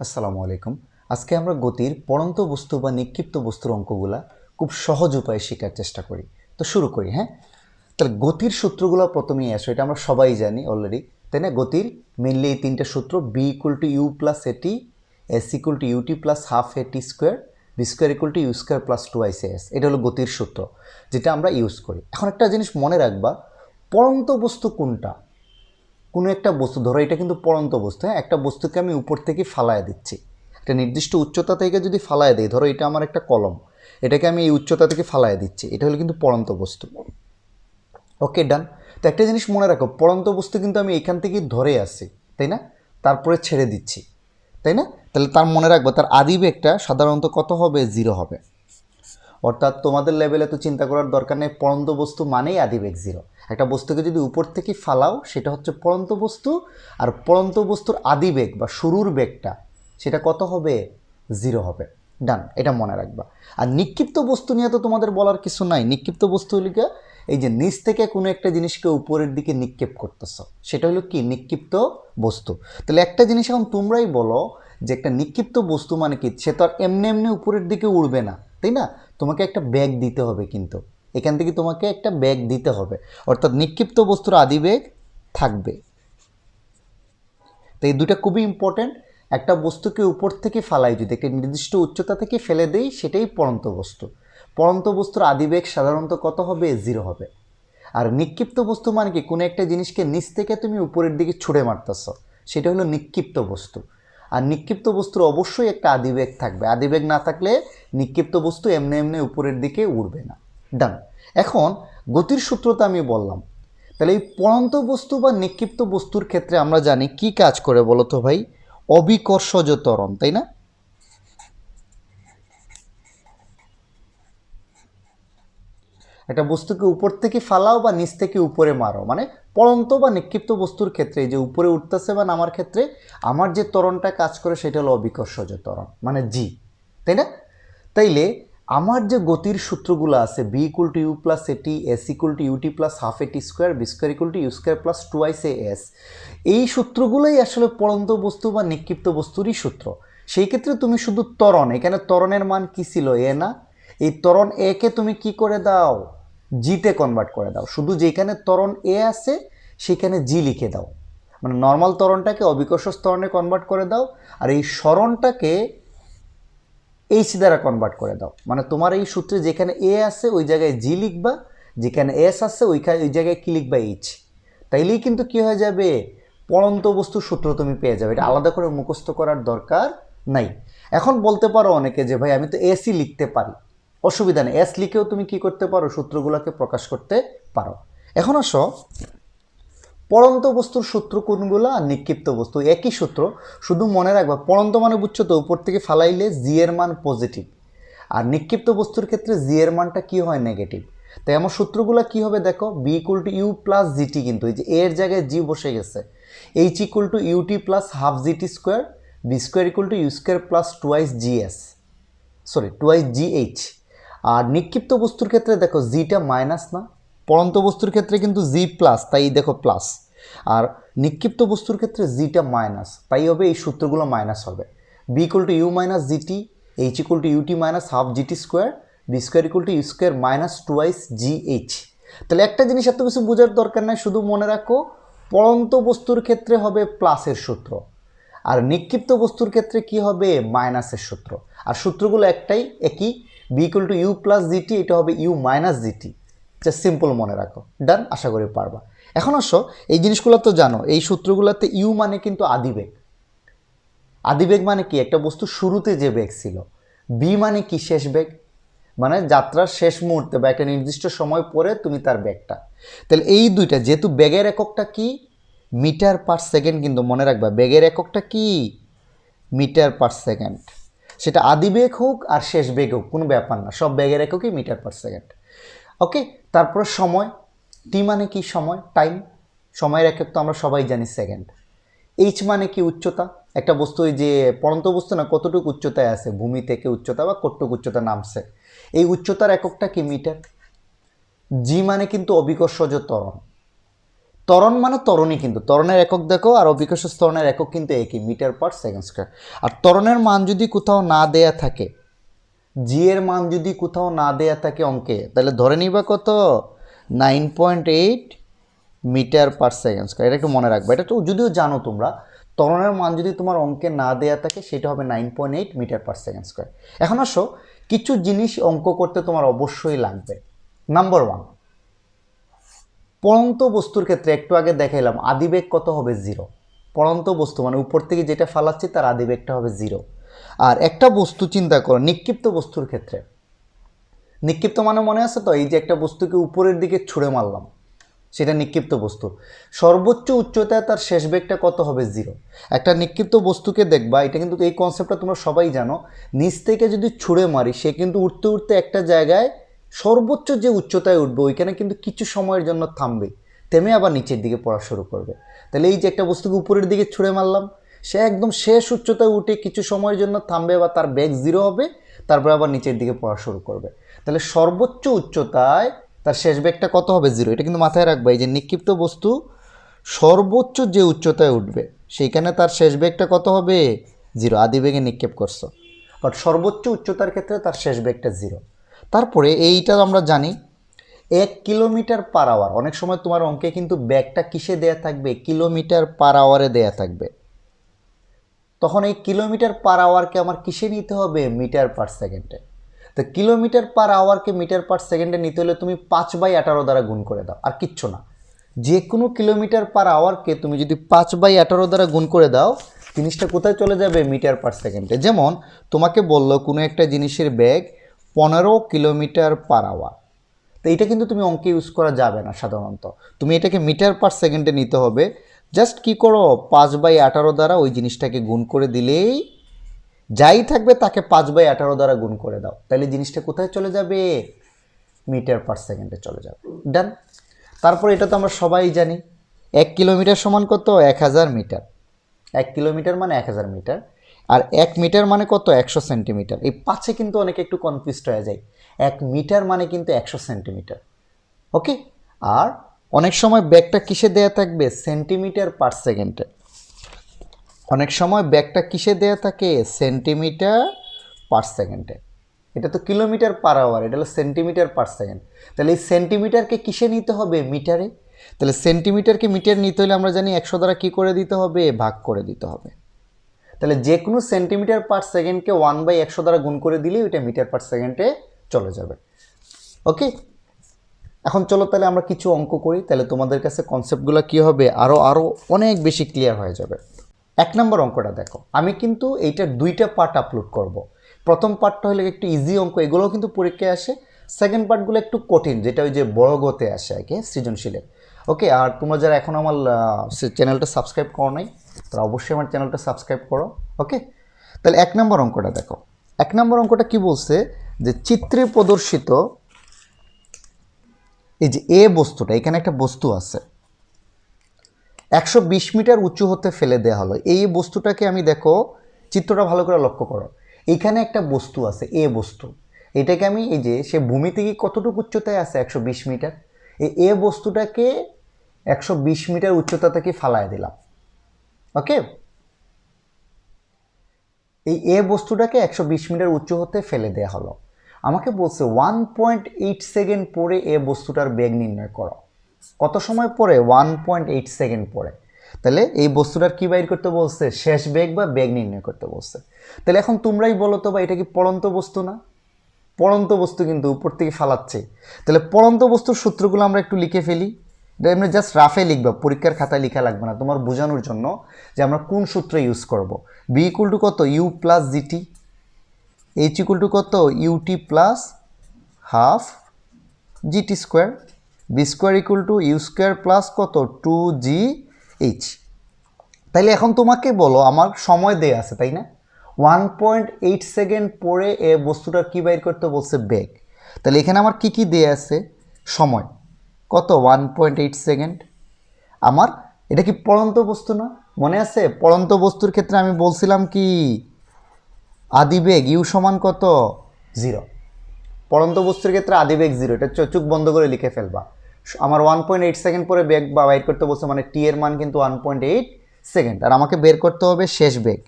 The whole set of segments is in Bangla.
আসসালামু আলাইকুম। আজকে আমরা গতির পড়ন্ত বস্তু বা নিক্ষিপ্ত বস্তুর অঙ্কগুলা খুব সহজ উপায়ে শেখার চেষ্টা করি। তো শুরু করি, হ্যাঁ? তাহলে গতির সূত্রগুলো প্রথমেই আসো, এটা আমরা সবাই জানি অলরেডি, তাই না? গতির মেনলি এই তিনটা সূত্র: V equal to U plus AT, S equal to UT plus half AT square, V square equal to U square plus twice S. এটা হলো গতির সূত্র, যেটা আমরা ইউজ করি। এখন একটা জিনিস মনে রাখবা, পড়ন্ত বস্তু কোনটা? কোনো একটা বস্তু ধরো, এটা কিন্তু পড়ন্ত বস্তু, হ্যাঁ? একটা বস্তুকে আমি উপর থেকে ফালায় দিচ্ছি, একটা নির্দিষ্ট উচ্চতা থেকে যদি ফালায় দিই, ধরো এটা আমার একটা কলম, এটাকে আমি এই উচ্চতা থেকে ফালায় দিচ্ছি, এটা হলো কিন্তু পড়ন্ত বস্তু। ওকে, ডান। তো একটা জিনিস মনে রাখো, পড়ন্ত বস্তু কিন্তু আমি এখান থেকে ধরে আসি, তাই না? তারপরে ছেড়ে দিচ্ছি, তাই না? তাহলে তার মনে রাখবো, তার আদিবেগটা সাধারণত কত হবে? 0 হবে। অর্থাৎ তোমাদের লেভেলে তো চিন্তা করার দরকার নেই, পড়ন্ত বস্তু মানেই আদিবেগ 0। একটা বস্তুকে যদি উপর থেকে ফালাও, সেটা হচ্ছে পড়ন্ত বস্তু, আর পড়ন্ত বস্তুর আদিবেগ বা শুরুর বেগটা সেটা কত হবে? 0 হবে। ডান, এটা মনে রাখবা। আর নিক্ষিপ্ত বস্তু নিয়ে তো তোমাদের বলার কিছু নাই। নিক্ষিপ্ত বস্তু হলো কি? এই যে নিচ থেকে কোনো একটা জিনিসকে উপরের দিকে নিক্ষেপ করতেছ, সেটা হলো কি? নিক্ষিপ্ত বস্তু। তাহলে একটা জিনিস এখন তোমরাই বলো, যে একটা নিক্ষিপ্ত বস্তু মানে কি? সে তো আর এমনি এমনি উপরের দিকে উড়বে না, তাই না? তোমাকে একটা ব্যাগ দিতে হবে, কিন্তু এখান থেকে তোমাকে একটা ব্যাগ দিতে হবে, অর্থাৎ নিক্ষিপ্ত বস্তুর আদিবেগ থাকবে। তো এই দুটা খুবই ইম্পর্টেন্ট। একটা বস্তুকে উপর থেকে ফালাই, যদি একটা নির্দিষ্ট উচ্চতা থেকে ফেলে দেই, সেটাই পড়ন্ত বস্তু। পড়ন্ত বস্তুর আদিবেগ সাধারণত কত হবে? 0 হবে। আর নিক্ষিপ্ত বস্তু মানে কি? কোনো একটা জিনিসকে নিচ থেকে তুমি উপরের দিকে ছুঁড়ে মারতেছ, সেটা হলো নিক্ষিপ্ত বস্তু। আর নিক্ষিপ্ত বস্তুর অবশ্যই একটা আদিবেগ থাকবে। আদিবেগ না থাকলে নিক্ষিপ্ত বস্তু এমনি এমনি উপরের দিকে উড়বে না। ডান। এখন গতির সূত্র তো আমি বললাম, তাহলে এই পড়ন্ত বস্তু বা নিক্ষিপ্ত বস্তুর ক্ষেত্রে আমরা জানি কি কাজ করে বলো তো ভাই? অবিকর্ষজ ত্বরণ, তাই না? একটা বস্তুকে উপর থেকে ফালাও বা নিচ থেকে উপরে মারো, মানে পড়ন্ত বা নিক্ষিপ্ত বস্তুর ক্ষেত্রে যে উপরে উঠতেছে বা নামার ক্ষেত্রে আমার যে ত্বরণটা কাজ করে, সেটা হলো অবিকর্ষজ ত্বরণ, মানে জি, তাই না? তাইলে আমার যে গতির সূত্রগুলো আছে, V equal to U plus AT, S equal to UT plus half AT square, V square equal to U square plus twice A S, এই সূত্রগুলোই আসলে পড়ন্ত বস্তু বা নিক্ষিপ্ত বস্তুরই সূত্র। সেই ক্ষেত্রে তুমি শুধু ত্বরণ, এখানে ত্বরণের মান কি ছিল? এ না? এই ত্বরণ এ কে তুমি কি করে দাও? জিতে কনভার্ট করে দাও। শুধু যেখানে ত্বরণ এ আছে সেখানে জি লিখে দাও, মানে নর্মাল ত্বরণটাকে অবিকর্ষ ত্বরণে কনভার্ট করে দাও, আর এই সরণটাকে এইচ দ্বারা কনভার্ট করে দাও। মানে তোমার এই সূত্রে যেখানে এ আছে ওই জায়গায় জি লিখবা, যেখানে এস আছে ওই জায়গায় কি লিখবা? এইচ। তাইলেই কিন্তু কি হয়ে যাবে? পড়ন্ত বস্তুর সূত্র তুমি পেয়ে যাবে। এটা আলাদা করে মুখস্থ করার দরকার নাই। এখন বলতে পারো অনেকে যে ভাই আমি তো এসই লিখতে পারি। অসুবিধা নেই, এস লিখেও তুমি কি করতে পারো? সূত্রগুলোকে প্রকাশ করতে পারো। এখন আসো, পড়ন্ত বস্তুর সূত্র কোনগুলো আর নিক্ষিপ্ত বস্তু একই সূত্র। শুধু মনে রাখবা, পড়ন্ত মানে বুঝছো তো, উপর থেকে ফালাইলে জি এর মান পজিটিভ, আর নিক্ষিপ্ত বস্তুর ক্ষেত্রে জি এর মানটা কি হয়? নেগেটিভ। তাই আমার সূত্রগুলো কি হবে দেখো, V equal to U plus GT, কিন্তু এই যে এর জায়গায় জি বসে গেছে। H equal to UT plus half GT square, V square equal to U square plus twice GS, sorry twice GH. আর নিক্ষিপ্ত বস্তুর ক্ষেত্রে দেখো জিটা মাইনাস না, পড়ন্ত বস্তুর ক্ষেত্রে কিন্তু জি প্লাস, তাই দেখো প্লাস। আর নিক্ষিপ্ত বস্তুর ক্ষেত্রে জিটা মাইনাস, তাই হবে এই সূত্রগুলো মাইনাস হবে। V equal to U minus GT, H equal to UT minus half GT square, V square equal to U square minus twice G H. তাহলে একটা জিনিস এত কিছু বোঝার দরকার নাই, শুধু মনে রাখো পড়ন্ত বস্তুর ক্ষেত্রে হবে প্লাসের সূত্র, আর নিক্ষিপ্ত বস্তুর ক্ষেত্রে কি হবে? মাইনাসের সূত্র। আর সূত্রগুলো একটাই, একই। V equal to U plus G T, এটা হবে U minus G T. Just simple মনে রাখো। ডান, আশা করি পারবা। এখন আসো, এই জিনিসগুলো তো জানো, এই সূত্রগুলোতে ইউ মানে কিন্তু আদিবেগ। আদিবেগ মানে কি? একটা বস্তু শুরুতে যে বেগ ছিল। বি মানে কি? শেষ বেগ, মানে যাত্রার শেষ মুহূর্তে বা একটা নির্দিষ্ট সময় পরে তুমি তার বেগটা। তাহলে এই দুইটা, যেহেতু বেগের এককটা কি? মিটার পার সেকেন্ড, কিন্তু মনে রাখবা বেগের এককটা কি? Metre per second. সেটা আদিবেগ হোক আর শেষ বেগ হোক, কোনো ব্যাপার না, সব বেগের এককই মিটার পার সেকেন্ড। ওকে। তারপর সময়, টি মানে কি? সময়, টাইম। সময়ের একক তো আমরা সবাই জানি সেকেন্ড। এইচ মানে কি? উচ্চতা। একটা বস্তু, ওই যে পড়ন্ত বস্তু না, কতটুকু উচ্চতায় আছে ভূমি থেকে উচ্চতা, বা কতটুকু উচ্চতা নামছে, এই উচ্চতার এককটা কি? মিটার। জি মানে কিন্তু অবিকর্ষজ ত্বরণ। ত্বরণ মানে ত্বরণই, কিন্তু ত্বরণের একক দেখো আর অভিকর্ষ ত্বরণের একক কিন্তু একই, মিটার পার সেকেন্ড স্কয়ার। আর ত্বরণের মান যদি কোথাও না দেয়া থাকে, জি এর মান যদি কোথাও না দেয়া থাকে অঙ্কে, তাহলে ধরে নিবা কত 9.8 মিটার পার সেকেন্ড স্কয়ার। এটা একটু মনে রাখবে, এটা তো যদিও জানো তোমরা, ত্বরণের মান যদি তোমার অঙ্কে না দেয়া থাকে সেটা হবে 9.8 মিটার পার সেকেন্ড স্কয়ার। এখন আসো, কিছু জিনিস অঙ্ক করতে তোমার অবশ্যই লাগবে। নাম্বার 1, পড়ন্ত বস্তুর ক্ষেত্রে একটু আগে দেখাইলাম আদিবেগ কত হবে 0। পড়ন্ত বস্তু মানে উপর থেকে যেটা ফালাচ্ছি তার আদিবেগটা হবে 0। আর একটা বস্তু চিন্তা করো, নিক্ষিপ্ত বস্তুর ক্ষেত্রে, নিক্ষিপ্ত মানে মনে আছে তো, এই যে একটা বস্তুকে উপরের দিকে ছুঁড়ে মারলাম, সেটা নিক্ষিপ্ত বস্তু। সর্বোচ্চ উচ্চতায় তার শেষ বেগটা কত হবে 0। একটা নিক্ষিপ্ত বস্তুকে দেখবা, এটা কিন্তু এই কনসেপ্টটা তোমরা সবাই জানো, নিচ থেকে যদি ছুঁড়ে মারি সে কিন্তু উঠতে উঠতে একটা জায়গায় সর্বোচ্চ যে উচ্চতায় উঠবে ওইখানে কিন্তু কিছু সময়ের জন্য থামবে, থেমে আবার নিচের দিকে পড়া শুরু করবে। তাহলে এই যে একটা বস্তুকে উপরের দিকে ছুঁড়ে মারলাম, সে একদম শেষ উচ্চতায় উঠে কিছু সময়ের জন্য থামবে বা তার বেগ 0 হবে, তারপরে আবার নিচের দিকে পড়া শুরু করবে। তাহলে সর্বোচ্চ উচ্চতায় তার শেষ বেগটা কত হবে 0। এটা কিন্তু মাথায় রাখবে, এই যে নিক্ষিপ্ত বস্তু সর্বোচ্চ যে উচ্চতায় উঠবে সেইখানে তার শেষ বেগটা কত হবে 0, আদিবেগে নিক্ষেপ করছো, বাট সর্বোচ্চ উচ্চতার ক্ষেত্রে তার শেষ বেগটা 0। তারপরে এইটা আমরা জানি 1 কিলোমিটার পার আওয়ার, অনেক সময় তোমার অঙ্কে কিন্তু বেগটা কিসে দেয়া থাকবে, কিলোমিটার পার আওয়ারে দেয়া থাকবে। তখন এই কিলোমিটার পার আওয়ারকে আমার কিসে নিতে হবে, মিটার পার সেকেন্ডে। তো কিলোমিটার পার আওয়ারকে মিটার পার সেকেন্ডে নিতে হলে তুমি 5/18 দ্বারা গুণ করে দাও, আর কিচ্ছু না। যে কোনো কিলোমিটার পার আওয়ারকে তুমি যদি 5/18 দ্বারা গুণ করে দাও, জিনিসটা কোথায় চলে যাবে, মিটার পার সেকেন্ডে। যেমন তোমাকে বললো কোনো একটা জিনিসের বেগ 15 কিলোমিটার পার আওয়ার, তো এটা কিন্তু তুমি অঙ্কে ইউজ করা যাবে না সাধারণত, তুমি এটাকে মিটার পার সেকেন্ডে নিতে হবে। জাস্ট কি করো, 5/18 দ্বারা ওই জিনিসটাকে গুণ করে দিলেই যাই থাকবে তাকে 5/18 দ্বারা গুণ করে দাও, তাহলে জিনিসটা কোথায় চলে যাবে, মিটার পার সেকেন্ডে চলে যাবে। ডান। তারপর এটা তো আমরা সবাই জানি 1 কিলোমিটার সমান কত, 1000 মিটার। 1 কিলোমিটার মানে 1000 মিটার, আর 1 মিটার মানে কত, 100 সেন্টিমিটার। এই 5-এ কিন্তু অনেকে একটু কনফিউজড হয়ে যায়, 1 মিটার মানে কিন্তু 100 সেন্টিমিটার। ওকে। আর অনেক সময় ব্যাগটা কিসে দেয়া থাকবে, সেন্টিমিটার পার সেকেন্ডে। অনেক সময় ব্যাগটা কিসে দেয়া থাকে, সেন্টিমিটার পার সেকেন্ডে। এটা তো কিলোমিটার পার আওয়ার, এটা হলো সেন্টিমিটার পার সেকেন্ড। তাহলে এই সেন্টিমিটারকে কিসে নিতে হবে, মিটারে। তাহলে সেন্টিমিটারকে মিটার নিতে হলে আমরা জানি 100 দ্বারা কী করে দিতে হবে, ভাগ করে দিতে হবে। তাহলে যে কোনো সেন্টিমিটার পার সেকেন্ডকে 1/100 দ্বারা গুণ করে দিলেই ওইটা মিটার পার সেকেন্ডে চলে যাবে। ওকে। এখন চলো তাহলে আমরা কিছু অঙ্ক করি, তাহলে তোমাদের কাছে কনসেপ্টগুলো কী হবে, আরও অনেক বেশি ক্লিয়ার হয়ে যাবে। 1 নম্বর অঙ্কটা দেখো, আমি কিন্তু এইটার 2টা পার্ট আপলোড করব। প্রথম পার্টটা হলে একটু ইজি অঙ্ক, এগুলোও কিন্তু পরীক্ষায় আসে। সেকেন্ড পার্টগুলো একটু কঠিন, যেটা ওই যে বড় গতে আসে আর কি, সৃজনশীলের। ওকে। আর তোমরা যারা এখন আমার চ্যানেলটা সাবস্ক্রাইব করো নাই, তারা অবশ্যই আমার চ্যানেলটা সাবস্ক্রাইব করো। ওকে। তাহলে 1 নম্বর অঙ্কটা দেখো। 1 নম্বর অঙ্কটা কি বলছে, যে চিত্রে প্রদর্শিত এই যে এ বস্তুটা, এখানে একটা বস্তু আছে 120 মিটার উঁচু হতে ফেলে দেওয়া হলো। এই বস্তুটাকে আমি, দেখো চিত্রটা ভালো করে লক্ষ্য করো, এইখানে একটা বস্তু আছে এ বস্তু, এটাকে আমি, এই যে সে ভূমি থেকে কতটুকু উচ্চতায় আছে, 120 মিটার। এই এ বস্তুটাকে 120 মিটার উচ্চতা থেকে ফালায় দিলাম। ওকে। এই এ বস্তুটাকে 120 মিটার উঁচু হতে ফেলে দেওয়া হলো। আমাকে বলছে 1.8 সেকেন্ড পরে এ বস্তুটার বেগ নির্ণয় করো। কত সময় পরে, 1.8 সেকেন্ড পরে। তাহলে এই বস্তুটার কি বাইর করতে বলছে, শেষ বেগ বা বেগ নির্ণয় করতে বলছে। তাহলে এখন তোমরাই বলো তো, বা এটা কি পড়ন্ত বস্তু না, পড়ন্ত বস্তু কিন্তু উপর থেকে ফালাচ্ছে। তাহলে পড়ন্ত বস্তুর সূত্রগুলো আমরা একটু লিখে ফেলি, এমনি জাস্ট রাফে লিখবা, পরীক্ষার খাতায় লেখা লাগবে না, তোমার বোঝানোর জন্য যে আমরা কোন সূত্র ইউজ করব। বি ইকুয়াল টু কত, U plus GT. H equal to কত, UT plus half GT square. V square equal to U square plus কত, 2GH। তাইলে এখন তোমাকে বলো, আমার সময় দেয়া আছে তাই না, 1.8 সেকেন্ড পরে এ বস্তুটার কী বাইর করতে বলছে, বেগ। তাহলে এখানে আমার কি কি দেয়া আছে, সময় কত, 1.8 সেকেন্ড। আমার এটা কি পড়ন্ত বস্তু না, মনে আছে পড়ন্ত বস্তুর ক্ষেত্রে আমি বলছিলাম কি, আদিবেগ ইউ সমান কত, 0। পড়ন্ত বস্তুর ক্ষেত্রে আদিবেগ 0, এটা চোখ বন্ধ করে লিখে ফেলবা। আমার 1.8 সেকেন্ড পরে বেগ বা বাইর করতে বলছে, মানে টি এর মান কিন্তু 1.8 সেকেন্ড, আর আমাকে বের করতে হবে শেষ বেগ,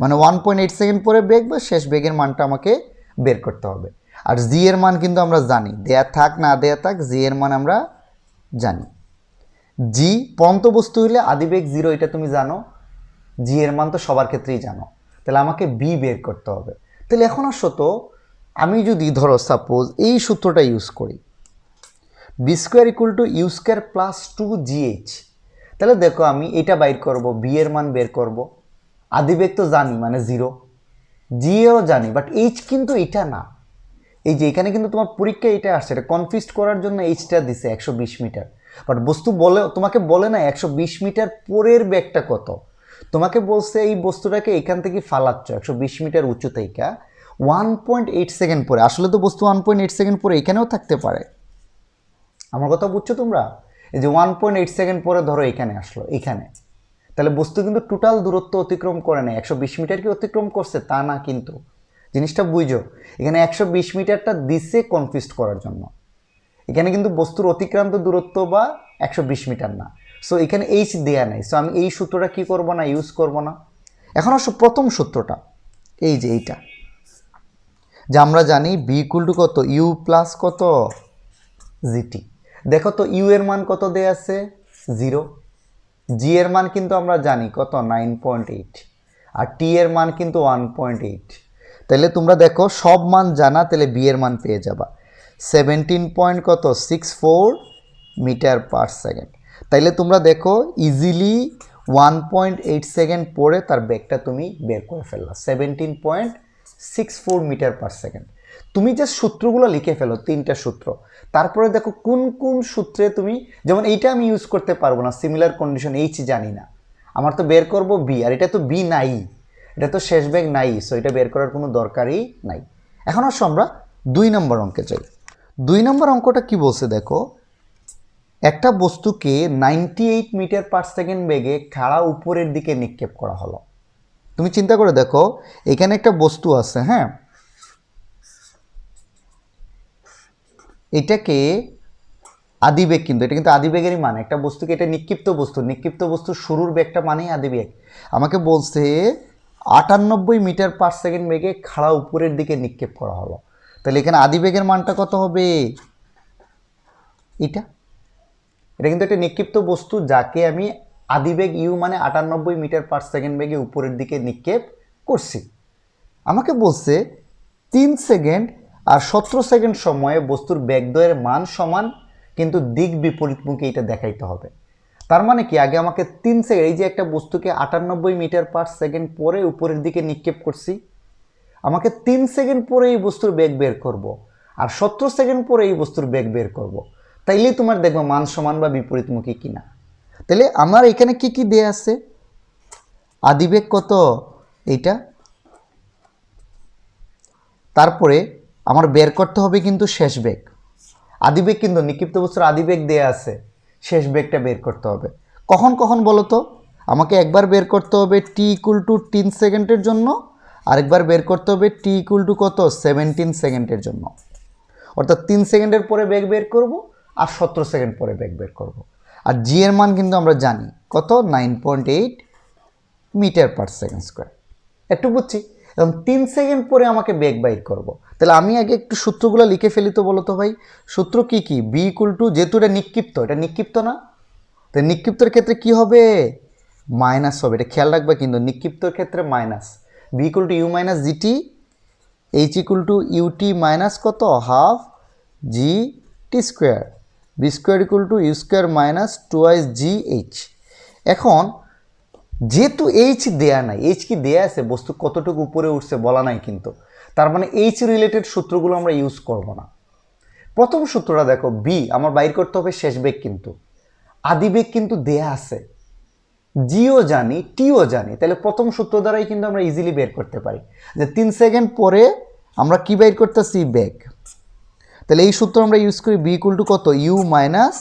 মানে 1.8 সেকেন্ড পরে বেগ বা শেষ বেগের মানটা আমাকে বের করতে হবে। আর জি এর মান কিন্তু আমরা জানি, দেয়া থাক না দেয়া থাক জি এর মান আমরা জানি। জি পরন্ত বস্তু হইলে আদিবেগ 0, এটা তুমি জানো। জি এর মান তো সবার ক্ষেত্রেই জানো। তাহলে আমাকে বি বের করতে হবে। তাহলে এখন আসো তো, আমি যদি ধরো সাপোজ এই সূত্রটা ইউজ করি, V square equal to U square plus 2gh, তাহলে দেখো আমি এটা বাইর করব, বি এর মান বের করব। আদিবেগ তো জানি মানে 0, জি এও জানি, বাট এইচ কিন্তু এটা না। এই যে এখানে কিন্তু তোমার পরীক্ষায় এটা আসছে, এটা কনফিউজ করার জন্য এইচটা দিছে 120 মিটার, বাট বস্তু বলে তোমাকে বলে না 120 মিটার পরের বেগটা কত, তোমাকে বলছে এই বস্তুটাকে এখান থেকে ফালাচ্ছ 120 মিটার উঁচু থেকে 1.8 সেকেন্ড পরে। আসলে তো বস্তু 1.8 সেকেন্ড পরে এখানেও থাকতে পারে, আমার কথা বুঝছো তোমরা? এই যে 1.8 সেকেন্ড পরে ধরো এখানে আসলো, এখানে, তাহলে বস্তু কিন্তু টোটাল দূরত্ব অতিক্রম করে না, 120 মিটার কি অতিক্রম করছে তা না, কিন্তু জিনিসটা বুঝো, এখানে 120 মিটারটা দিছে কনফিউজ করার জন্য। এখানে কিন্তু বস্তুর অতিক্রান্ত দূরত্ব বা 120 মিটার না। সো এখানে এইচ দেয়া নাই, সো আমি এই সূত্রটা কি করব না, ইউজ করব না। এখন আসো প্রথম সূত্রটা, এই যে এইটা, যে আমরা জানি বি ইকুয়াল টু কত, ইউ প্লাস কত, জিটি। দেখো তো ইউ এর মান কত দেয়া আছে, 0। জি এর মান কিন্তু আমরা জানি কত, 9.8, আর টি এর মান কিন্তু 1.8। তাহলে তোমরা দেখো সব মান জানা, তাহলে বি এর মান পেয়ে যাবা 17.64 মিটার পার সেকেন্ড। তাইলে তোমরা দেখো ইজিলি 1.8 সেকেন্ড পরে তার বেগটা তুমি বের করে ফেললা, 17.64 মিটার পার সেকেন্ড। তুমি যে সূত্রগুলো লিখে ফেলো, 3টা সূত্র, তারপরে দেখো কোন কোন সূত্রে তুমি, যেমন এইটা আমি ইউজ করতে পারবো না, সিমিলার কন্ডিশন এইচ জানি না, আমার তো বের করব বি, আর এটা তো বি নাই, এটা তো শেষ বেগ নাই, সো এটা বের করার কোনো দরকারই নাই। এখন আসো আমরা 2 নম্বর অঙ্কে যাই। 2 নম্বর অঙ্কটা কি বলছে দেখো, একটা বস্তুকে 98 মিটার পার সেকেন্ড বেগে খাড়া উপরের দিকে নিক্ষেপ করা হলো। তুমি চিন্তা করে দেখো, এখানে একটা বস্তু আছে, হ্যাঁ, এটাকে আদিবেগ, কিন্তু এটা কিন্তু আদিবেগেরই মানে, একটা বস্তুকে, এটা নিক্ষিপ্ত বস্তু, নিক্ষিপ্ত বস্তুর শুরুর বেগটা মানেই আদিবেগ। আমাকে বলছে 98 মিটার পার সেকেন্ড বেগে খাড়া উপরের দিকে নিক্ষেপ করা হলো, তাহলে এখানে আদিবেগের মানটা কত হবে, এটা কিন্তু একটা নিক্ষিপ্ত বস্তু যাকে আমি আদিবেগ ইউ মানে 98 মিটার পার সেকেন্ড বেগে উপরের দিকে নিক্ষেপ করছি। আমাকে বলছে 3 সেকেন্ড আর 17 সেকেন্ড সময়ে বস্তুর বেগদ্বয়ের মান সমান, কিন্তু দিক বিপরীতমুখী এটা দেখাইতে হবে। তার মানে কি, আগে আমাকে 3 সেকেন্ড, এই যে একটা বস্তুকে 98 মিটার পার সেকেন্ড পরে উপরের দিকে নিক্ষেপ করছি, আমাকে 3 সেকেন্ড পরে এই বস্তুর বেগ বের করব, আর 17 সেকেন্ড পরে এই বস্তুর বেগ বের করব, তাইলেই তোমার দেখবো মান সমান বা বিপরীতমুখী কিনা। তাহলে আমার এখানে কি কি দেয়া আছে, আদিবেগ কত, এইটা, তারপরে আমার বের করতে হবে কিন্তু শেষ বেগ। আদিবেগ কিন্তু নিক্ষিপ্ত বস্তুর আদিবেগ দেয়া আছে, শেষ বেগটা বের করতে হবে কখন কখন বলো তো, আমাকে একবার বের করতে হবে টি ইকুয়াল টু 3 সেকেন্ডের জন্য, আরেকবার বের করতে হবে টি ইকুয়াল টু কত, 17 সেকেন্ডের জন্য। অর্থাৎ 3 সেকেন্ডের পরে বেগ বের করব, আর 17 সেকেন্ড পরে বেগ বের করব। আর জি এর মান কিন্তু আমরা জানি কত, 9.8 মিটার পার সেকেন্ড স্কোয়ার। একটু বুঝছি, এবং 3 সেকেন্ড পরে আমাকে বেগ বাইর করব। তাহলে আমি আগে একটু সূত্রগুলো লিখে ফেলি তো, বলো তো ভাই, সূত্র কি কি, বি ইকুয়াল টু, যেহেতু এটা নিক্ষিপ্ত, এটা নিক্ষিপ্ত না, তো নিক্ষিপ্তর ক্ষেত্রে কি হবে, মাইনাস হবে, এটা খেয়াল রাখবে কিন্তু, নিক্ষিপ্তর ক্ষেত্রে minus. V equal to U minus GT, H equal to UT minus কত, half G T square, V square equal to U square minus twice G H. এখন যেহেতু এইচ দেয়া নাই, এইচ কি দেয়া আছে, বস্তু কতটুকু উপরে উঠছে বলা নাই কিন্তু, তার মানে এইচ রিলেটেড সূত্রগুলো আমরা ইউজ করব না। প্রথম সূত্রটা দেখো, বি আমার বাইর করতে হবে শেষ বেগ, কিন্তু আদিবেগ কিন্তু দেয়া আছে, জিও জানি, টিও জানি, তাহলে প্রথম সূত্র দ্বারাই কিন্তু আমরা ইজিলি বের করতে পারি যে 3 সেকেন্ড পরে আমরা কি বের করতেছি, বেগ। তাহলে এই সূত্র আমরা ইউজ করি, বি ইকুয়াল টু কত, ইউ মাইনাস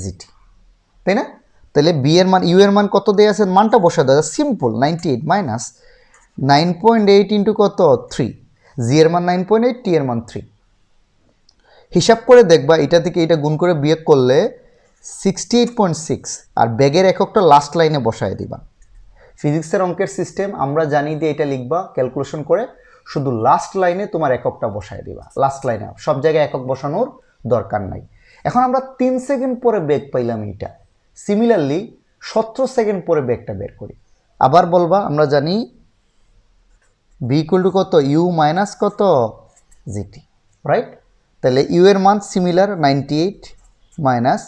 জিটি, তাই না? তাহলে বি এর মান, ইউ এর মান কত দেয়া আছে, মানটা বসা দেওয়া সিম্পল, 98 মাইনাস 9.8 ইন্টু কত, 3, জি এর মান 9.8, টি এর মান 3, হিসাব করে দেখবা এটা থেকে এটা গুণ করে বিয়োগ করলে 68.6 আর ব্যাগের এককটা লাস্ট লাইনে বসায় দিবা। ফিজিক্সের অঙ্কের সিস্টেম আমরা জানি যে এটা লিখবা ক্যালকুলেশন করে, শুধু লাস্ট লাইনে তোমার এককটা বসায় দিবা। লাস্ট লাইনে, সব জায়গায় একক বসানোর দরকার নাই। এখন আমরা 3 সেকেন্ড পরে বেগ পাইলাম এইটা, সিমিলারলি 17 সেকেন্ড পরে বেগটা বের করি। আবার বলবা, আমরা জানি বি ইকুয়াল টু কত, ইউ মাইনাস কত, জিটি, রাইট? তাহলে ইউ এর মান সিমিলার 98 মাইনাস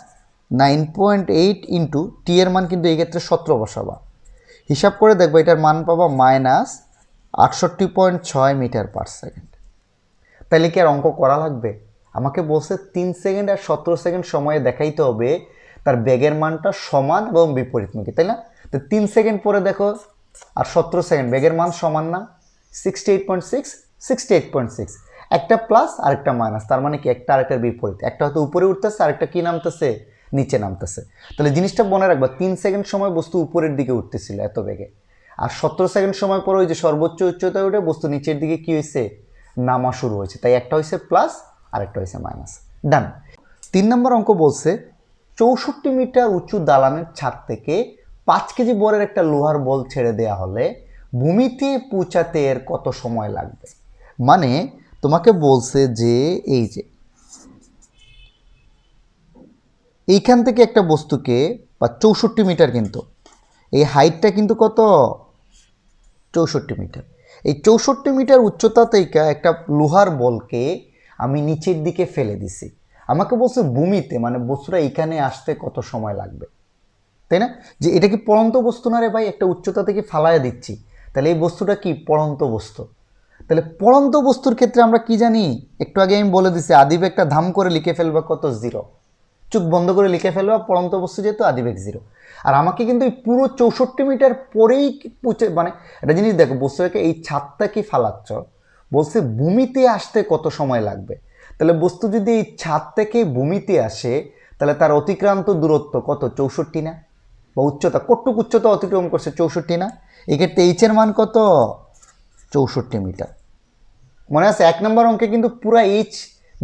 9.8 ইন্টু টি এর মান কিন্তু এই ক্ষেত্রে 17 বসাবা। হিসাব করে দেখবো এটার মান পাবা মাইনাস 68.6 মিটার পার সেকেন্ড। তাহলে কি আর অঙ্ক করা লাগবে? আমাকে বলছে 3 সেকেন্ড আর 17 সেকেন্ড সময়ে দেখাইতে হবে তার বেগের মানটা সমান এবং বিপরীতমুখী, তাই না? তো 3 সেকেন্ড পরে দেখো আর 17 সেকেন্ড বেগের মান সমান না? 68.6 68.6, একটা প্লাস আর একটা মাইনাস, তার মানে কি একটা আরেকটার বিপরীত, একটা হয়তো উপরে উঠতেছে আর একটা কি নামতেছে, নিচে নামতেছে। তাহলে জিনিসটা মনে রাখবা, 3 সেকেন্ড সময় বস্তু উপরের দিকে উঠতেছিল এত বেগে, আর 17 সেকেন্ড সময় পরে ওই যে সর্বোচ্চ উচ্চতায় উঠে বস্তু নিচের দিকে কি হয়েছে, নামা শুরু হয়েছে। তাই একটা হয়েছে প্লাস আর একটা হয়েছে মাইনাস। ডান। 3 নম্বর অঙ্ক বলছে 64 মিটার উঁচু দালানের ছাদ থেকে 5 কেজি বরের একটা লোহার বল ছেড়ে দেয়া হলে ভূমিতে পৌঁছাতে এর কত সময় লাগবে। মানে তোমাকে বলছে যে এই যে এইখান থেকে একটা বস্তুকে, বা 64 মিটার, কিন্তু এই হাইটটা কিন্তু কত, 64 মিটার। এই 64 মিটার উচ্চতা থেকে একটা লোহার বলকে আমি নিচের দিকে ফেলে দিছি। আমাকে বলছে ভূমিতে, মানে বস্তুটা এইখানে আসতে কত সময় লাগবে, তাই না? যে এটা কি পড়ন্ত বস্তু না রে ভাই, একটা উচ্চতা থেকে ফালাইয়া দিচ্ছি, তাহলে এই বস্তুটা কি পড়ন্ত বস্তু। তাহলে পড়ন্ত বস্তুর ক্ষেত্রে আমরা কি জানি, একটু আগে আমি বলে দিছি, আদিবেগটা ধাম করে লিখে ফেলবা কত, 0। চোখ বন্ধ করে লিখে ফেলবা পড়ন্ত বস্তু যেহেতু আদিবেগ 0। আর আমাকে কিন্তু এই পুরো 64 মিটার পরেই মানে একটা জিনিস দেখো, বস্তুটাকে এই ছাদটা কি ফালাচ্ছ, বলছে ভূমিতে আসতে কত সময় লাগবে। তাহলে বস্তু যদি এই ছাদ থেকে ভূমিতে আসে, তাহলে তার অতিক্রান্ত দূরত্ব কত, 64 না? বা উচ্চতা, কতটুক উচ্চতা অতিক্রম করছে, 64 না? এক্ষেত্রে এইচ এর মান কত, 64 মিটার। মনে আছে 1 নম্বর অঙ্কে কিন্তু পুরো এইচ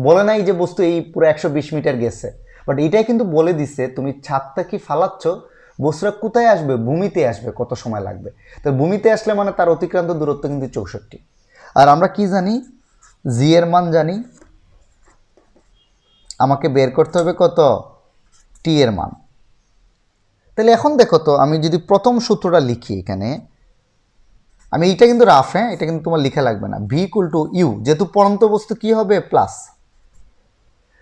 বলে নাই যে বস্তু এই পুরো 120 মিটার গেছে, বাট এটাই কিন্তু বলে দিছে তুমি ছাদটা কি ফালাচ্ছ, বস্তুটা কোথায় আসবে, ভূমিতে আসবে, কত সময় লাগবে। তো ভূমিতে আসলে মানে তার অতিক্রান্ত দূরত্ব কিন্তু 64। আর আমরা কি জানি, জি এর মান জানি, আমাকে বের করতে হবে কত, টি এর মান। তাহলে এখন দেখো তো, আমি যদি প্রথম সূত্রটা লিখি এখানে, আমি এইটা কিন্তু রাফ, হ্যাঁ, এটা কিন্তু তোমার লিখা লাগবে না। ভি ইকুয়াল টু ইউ, যেহেতু পড়ন্ত বস্তু কি হবে, প্লাস।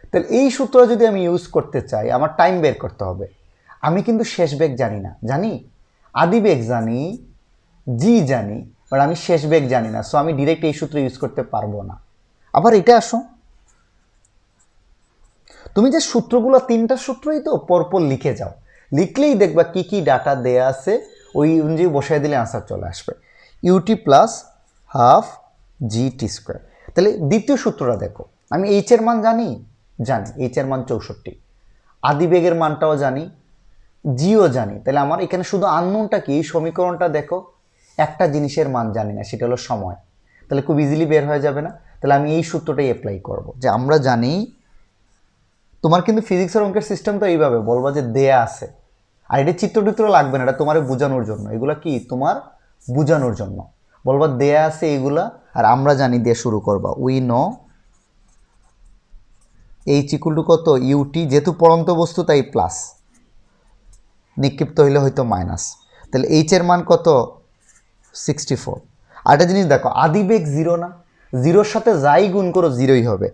তাহলে এই সূত্র যদি আমি ইউজ করতে চাই, আমার টাইম বের করতে হবে। আমি কিন্তু শেষ বেগ জানি না, জানি আদি বেগ জানি, জি জানি, বাট আমি শেষ বেগ জানি না। সো আমি ডিরেক্ট এই সূত্র ইউজ করতে পারবো না। আবার এটা আসো, তুমি যে সূত্রগুলো 3টা সূত্রই তো পরপর লিখে যাও, লিখলেই দেখবা কি কি ডাটা দেয়া আছে, ওই অনুযায়ী বসাই দিলে আনসার চলে আসবে। UT plus half G T square. তাহলে দ্বিতীয় সূত্রটা দেখো, আমি এইচ এর মান জানি, এইচ এর মান 64, আদিবেগের মানটাও জানি, জিও জানি। তাহলে আমার এখানে শুধু আননোনটা কি, এই সমীকরণটা দেখো, একটা জিনিসের মান জানি না, সেটা হলো সময়। তাহলে খুব ইজিলি বের হয়ে যাবে না? তাহলে আমি এই সূত্রটাই অ্যাপ্লাই করব, যে আমরা জানি, তোমার কিন্তু ফিজিক্সের অঙ্কের সিস্টেম তো এইভাবে বলবা যে দেয়া আছে, আর এটা চিত্র লাগবে না, এটা তোমার বোঝানোর জন্য, এগুলা কি তোমার বোঝানোর জন্য বলবা দেয়া আছে এইগুলা, আর আমরা জানি দিয়ে শুরু করবা। We know H equal to কত, ইউটি, যেহেতু পড়ন্ত বস্তু তাই প্লাস, নিক্ষিপ্ত হইলে হয়তো মাইনাস। তাহলে এইচ এর মান কত, 64। আর একটা জিনিস দেখো, আদিবেগ 0 না, 0-র সাথে যাই গুণ করো 0ই হবে,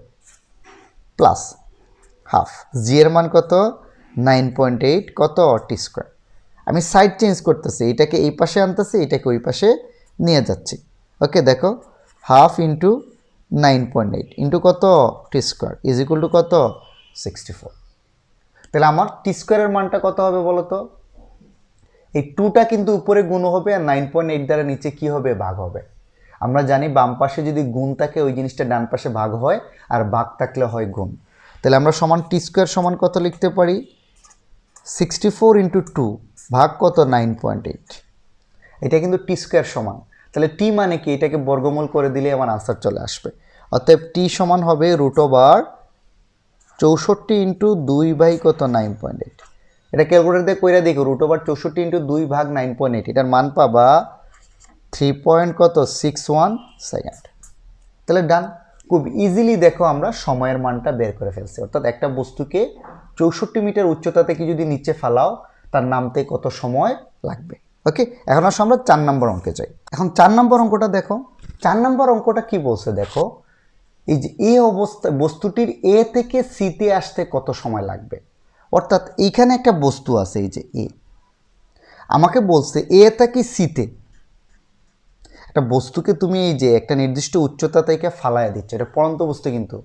প্লাস হাফ। জি এর মান কত, 9.8, কত, টি স্কোয়ার। আমি সাইড চেঞ্জ করতেছি, এটাকে এই পাশে আনতেছি, এটাকে ওই পাশে নিয়ে যাচ্ছি। ওকে, দেখো হাফ ইন্টু 9.8 ইন্টু কত, টি স্কোয়ার ইজ ইকুয়াল টু কত, 64। তাহলে আমার টি স্কোয়ারের মানটা কত হবে বলো তো? এই 2টা কিন্তু উপরে গুণ হবে, আর 9.8 দ্বারা নিচে কি হবে, ভাগ হবে। আমরা জানি বাম পাশে যদি গুণ থাকে ওই জিনিসটা ডান পাশে ভাগ হয়, আর ভাগ থাকলে হয় গুণ। তাহলে আমরা সমান টি স্কোয়ার সমান কত লিখতে পারি, 64 ইন্টু 2 ভাগ কত, 9.8। এটা কিন্তু টি স্কোয়ার সমান। তাহলে টি মানে কি, এটাকে বর্গমূল করে দিলে আমার আনসার চলে আসবে। অতএব টি সমান হবে √/, 64 ইন্টু 2 বাই কত 9.8, এটা ক্যালকুলেটর দিয়ে কইরা দেখো √64 ইন্টু 2 ভাগ 9.8, এটার মান পাবা 3.61 সেকেন্ড। তাহলে ডান, খুব ইজিলি দেখো আমরা সময়ের মানটা বের করে ফেলছি। অর্থাৎ একটা বস্তুকে 64 মিটার উচ্চতা থেকে যদি নিচে ফালাও তার নামতে কত সময় লাগবে। ওকে, এখন আসলে আমরা 4 নম্বর অঙ্কে যাই। এখন 4 নম্বর অঙ্কটা দেখো। 4 নম্বর অঙ্কটা কি বলছে দেখো, এই যে এ অবস্থা বস্তুটির এ থেকে সিতে আসতে কত সময় লাগবে। অর্থাৎ এইখানে একটা বস্তু আছে, এই যে এ, আমাকে বলছে এ থেকে সিতে একটা বস্তুকে তুমি এই যে একটা নির্দিষ্ট উচ্চতা থেকে ফালাইয়া দিচ্ছ, এটা পড়ন্ত বস্তু, কিন্তু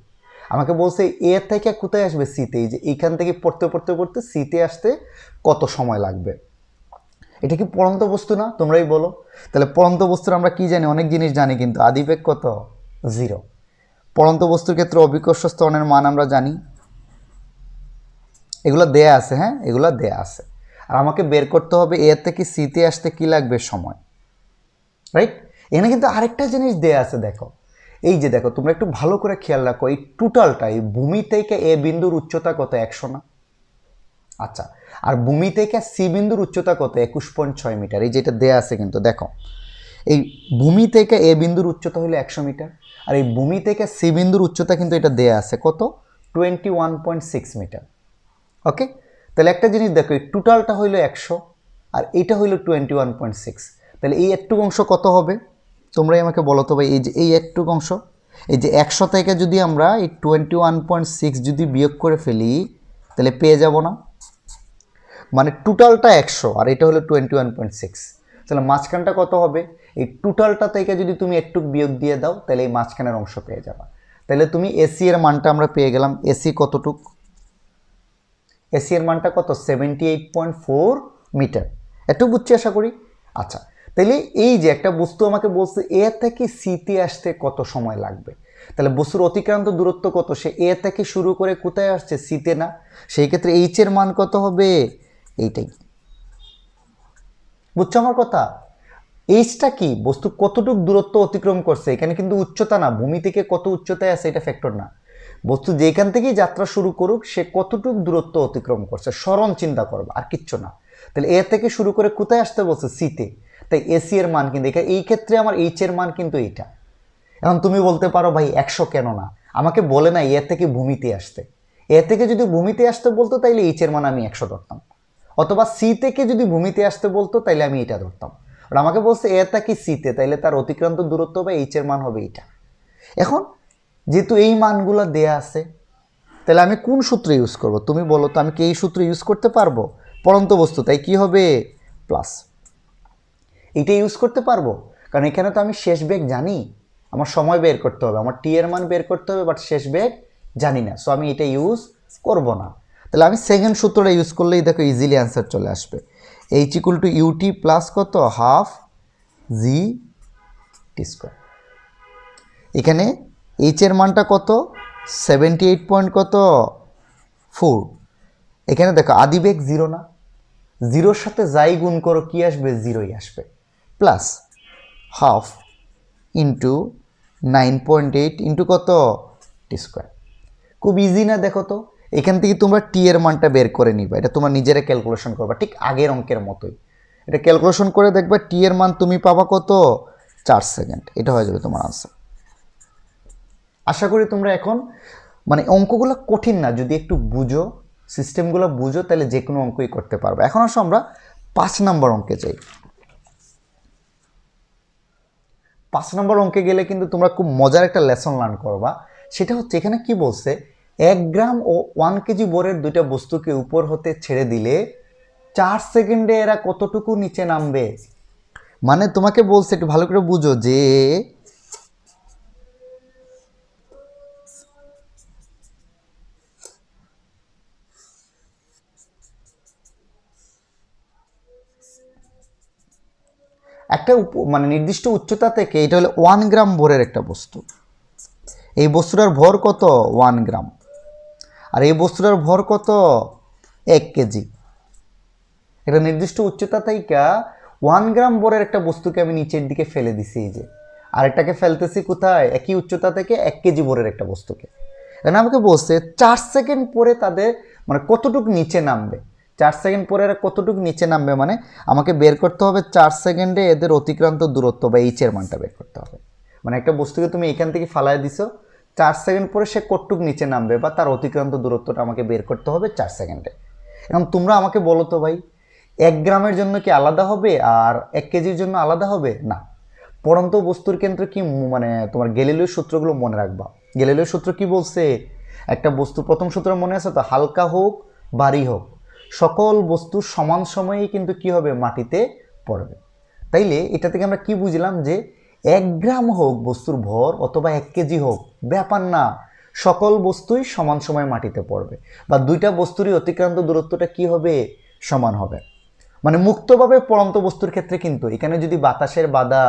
আমাকে বলছে এ থেকে কোথায় আসবে সিতে, এই যে এইখান থেকে পড়তে পড়তে পড়তে সিতে আসতে কত সময় লাগবে। এটা কি পড়ন্ত বস্তু না? তোমরাই বলো। তাহলে পড়ন্ত বস্তুর আমরা কি জানি, অনেক জিনিস জানি, কিন্তু আদিবেগ কত? 0। পড়ন্ত বস্তুর ক্ষেত্রে অভিকর্ষ ত্বরণের মান আমরা জানি, এগুলো দেয়া আছে, হ্যাঁ এগুলো দেয়া আছে। আর আমাকে বের করতে হবে এ থেকে সিতে আসতে কি লাগবে সময়, রাইট? এখানে কিন্তু আরেকটা জিনিস দেয়া আছে, দেখো এই যে দেখো, তোমরা একটু ভালো করে খেয়াল রাখো, এই টোটালটা এই ভূমি থেকে এ বিন্দুর উচ্চতা কত? 100 না? আচ্ছা, আর ভূমি থেকে সি বিন্দুর উচ্চতা কত? 21.6 মিটার। এই যেটা দেয়া আছে, কিন্তু দেখো এই ভূমি থেকে এ বিন্দুর উচ্চতা হলো 100 মিটার, আর এই ভূমি থেকে সি বিন্দুর উচ্চতা কিন্তু এটা দেয়া আছে কত? 21.6 মিটার। ওকে, তাহলে একটা জিনিস দেখো, এই টোটালটা হইলো 100 আর এটা হইলো 21.6, তাহলে এই একটু অংশ কত হবে? তোমরাই আমাকে বলো তো ভাই, এই যে এই একটু অংশ, এই যে 100 থেকে যদি আমরা এই 21.6 যদি বিয়োগ করে ফেলি তাহলে পেয়ে যাব না? মানে টোটালটা 100 আর এটা হলো 21.6, তাহলে মাঝখানটা কত হবে? এই টোটালটা থেকে যদি তুমি একটু বিয়োগ দিয়ে দাও তাহলে এই মাঝখানের অংশ পেয়ে যাবা। তাহলে তুমি এসি এর মানটা আমরা পেয়ে গেলাম। এসি কতটুক? এসি এর মানটা কত? 78.4 মিটার। একটু বুঝছি আশা করি। আচ্ছা, তাহলে এই যে একটা বস্তু আমাকে বলছে এ থেকে সিতে আসতে কত সময় লাগবে, তাহলে বস্তুর অতিক্রান্ত দূরত্ব কত? সে এ থেকে শুরু করে কোথায় আসছে? সিতে না? সেই ক্ষেত্রে এইচ এর মান কত হবে? এইটাই। বুঝছো আমার কথা? এইচটা কি? বস্তু কতটুক দূরত্ব অতিক্রম করছে, এখানে কিন্তু উচ্চতা না, ভূমি থেকে কত উচ্চতায় আছে এটা ফ্যাক্টর না, বস্তু যেখান থেকেই যাত্রা শুরু করুক সে কতটুক দূরত্ব অতিক্রম করছে, সরণ চিন্তা করবে, আর কিচ্ছু না। তাহলে এ থেকে শুরু করে কোথায় আসতে বলছে? সিতে। তাই এসি এর মান কিন্তু এই ক্ষেত্রে আমার এইচ এর মান কিন্তু এইটা। এখন তুমি বলতে পারো ভাই 100 কেন না? আমাকে বলে না এ থেকে ভূমিতে আসতে, এ থেকে যদি ভূমিতে আসতে বলতো তাইলে এইচ এর মান আমি 100 ধরতাম, অথবা সি থেকে যদি ভূমিতে আসতে বলতো তাইলে আমি এটা ধরতাম। আর আমাকে বলছে এ থেকে সিতে, তাইলে তার অতিক্রান্ত দূরত্ব বা এইচ এর মান হবে এইটা। এখন যেহেতু এই মানগুলো দেয়া আছে, তাহলে আমি কোন সূত্র ইউজ করব? তুমি বলো তো, আমি কি এই সূত্র ইউজ করতে পারবো? পড়ন্ত বস্তু, তাই কি হবে? প্লাস এইটা ইউজ করতে পারবো, কারণ এখানে তো আমি শেষ বেগ জানি, আমার সময় বের করতে হবে, আমার টি এর মান বের করতে হবে, বাট শেষ বেগ জানি না, সো আমি এটা ইউজ করব না। তাহলে আমি সেকেন্ড সূত্রটা ইউজ করলেই দেখো ইজিলি অ্যান্সার চলে আসবে। H equal to UT plus কত? Half G T square. এখানে এইচ এর মানটা কত? 78 কত 4। এখানে দেখো আদিবেগ 0 না, 0-র সাথে যাই গুণ করো কি আসবে? 0ই আসবে, প্লাস হাফ ইন্টু 9.8 ইন্টু কত? টি স্কোয়ার। খুব ইজি না? দেখো তো, এখান থেকে তোমরা টি এর মানটা বের করে নিবা, এটা তোমরা নিজেরা ক্যালকুলেশন করবা, ঠিক আগের অঙ্কের মতোই এটা ক্যালকুলেশন করে দেখবা, টি এর মান তুমি পাবা কত? 4 সেকেন্ড। এটা হয়ে যাবে তোমার আনসার। আশা করি তোমরা এখন মানে অঙ্কগুলো কঠিন না, যদি একটু বুঝো, সিস্টেমগুলো বুঝো, তাহলে যে কোনো অঙ্কই করতে পারবে। এখন আসো আমরা 5 নম্বর অঙ্কে যাই। 5 নম্বর অঙ্কে গেলে কিন্তু তোমরা খুব মজার একটা লেসন লার্ন করবা। সেটা হচ্ছে এখানে কি বলছে, 1 গ্রাম ও 1 কেজি বরের দুইটা বস্তুকে উপর হতে ছেড়ে দিলে 4 সেকেন্ডে এরা কতটুকু নিচে নামবে। মানে তোমাকে বলছে, একটু ভালো করে বুঝো, যে একটা মানে নির্দিষ্ট উচ্চতা থেকে, এটা হলো 1 গ্রাম ভরের একটা বস্তু, এই বস্তুটার ভর কত? 1 গ্রাম, আর এই বস্তুটার ভর কত? 1 কেজি। একটা নির্দিষ্ট উচ্চতা থেকে 1 গ্রাম ভরের একটা বস্তুকে আমি নিচের দিকে ফেলে দিছি, এই যে আরেকটাকে ফেলতেছি কোথায়? একই উচ্চতা থেকে 1 কেজি ভরের একটা বস্তুকে। এখানে আমাকে বলছে 4 সেকেন্ড পরে তাদের মানে কতটুকু নিচে নামবে, 4 সেকেন্ড পরে এরা কতটুকু নিচে নামবে, মানে আমাকে বের করতে হবে 4 সেকেন্ডে এদের অতিক্রান্ত দূরত্ব বা এইচের মানটা বের করতে হবে। মানে একটা বস্তুকে তুমি এখান থেকে ফালায় দিছো, 4 সেকেন্ড পরে সে কতটুকু নিচে নামবে বা তার অতিক্রান্ত দূরত্বটা আমাকে বের করতে হবে 4 সেকেন্ডে। এখন তোমরা আমাকে বলো তো ভাই, 1 গ্রামের জন্য কি আলাদা হবে আর 1 কেজির জন্য আলাদা হবে? না। পড়ন্ত বস্তুর কেন্দ্র কি মানে তোমার গ্যালিলিও সূত্রগুলো মনে রাখবা। গ্যালিলিও সূত্র কি বলছে? একটা বস্তু প্রথম সূত্র মনে আছে তো, হালকা হোক ভারী হোক সকল বস্তু সমান সময়েই কিন্তু কি হবে, মাটিতে পড়বে। তাইলে এটা থেকে আমরা কি বুঝলাম যে 1 গ্রাম হোক বস্তুর ভর অথবা 1 কেজি হোক ব্যাপার না, সকল বস্তুই সমান সময় মাটিতে পড়বে বা দুইটা বস্তুরই অতিক্রান্ত দূরত্বটা কি হবে, সমান হবে। মানে মুক্তভাবে পড়ন্ত বস্তুর ক্ষেত্রে কিন্তু এখানে যদি বাতাসের বাধা